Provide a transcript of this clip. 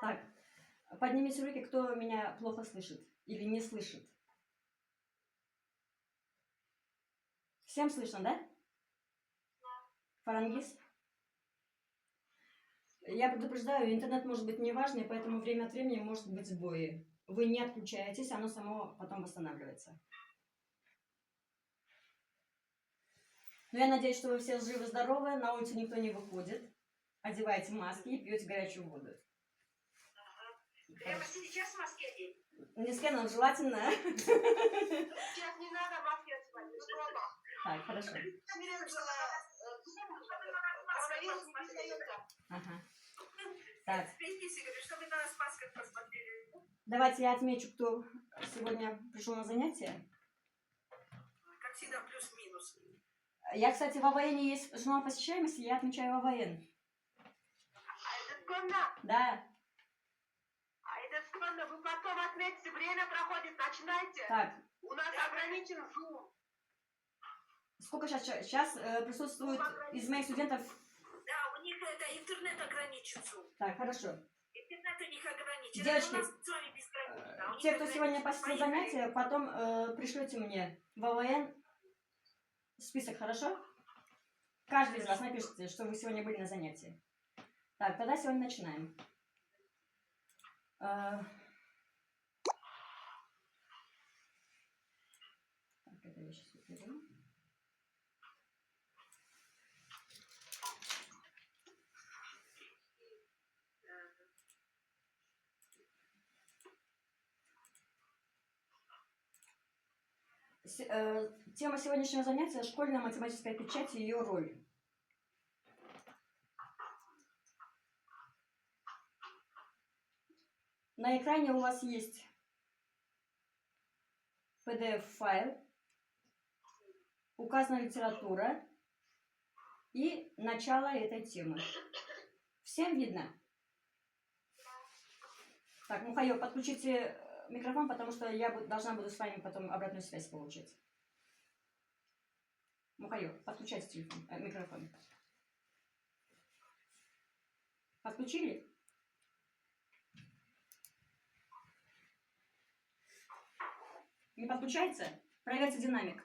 Так, поднимите руки, кто меня плохо слышит или не слышит. Всем слышно, да? Фарангиз? Я предупреждаю, интернет может быть неважный, поэтому время от времени может быть сбои. Вы не отключаетесь, оно само потом восстанавливается. Но я надеюсь, что вы все живы-здоровы, на улицу никто не выходит. Одевайте маски и пьете горячую воду. Прямо сейчас маски одеть? Не с кем, желательно. Сейчас не надо маски одевать, дома. Так, хорошо. Ага. Так. Чтобы на нас в масках посмотрели. Давайте я отмечу, кто сегодня пришел на занятие. Как всегда, плюс-минус. Я, кстати, в АВН есть журнал посещаемости, я отмечаю АВН. А это скромно? Да. А это скромно. Вы потом отметьте, время проходит, начинайте. Так. У нас ограничен Zoom. Сколько сейчас присутствует из моих студентов? Да, у них это интернет ограничен Zoom. Так, хорошо. Интернет у них ограничен. Девочки, у нас с вами безгранично. те, кто сегодня посетил занятия, потом пришлете мне в АВН список, хорошо? Каждый из вас напишите, что вы сегодня были на занятии. Так, тогда сегодня начинаем. Так, это я сейчас уберу. Тема сегодняшнего занятия – школьная математическая печать и ее роль. На экране у вас есть PDF-файл, указана литература и начало этой темы. Всем видно? Так, Мухайо, подключите микрофон, потому что я должна буду с вами потом обратную связь получить. Мухайо, подключайте телефон, микрофон. Подключили? Не подключается? Проверьте динамик.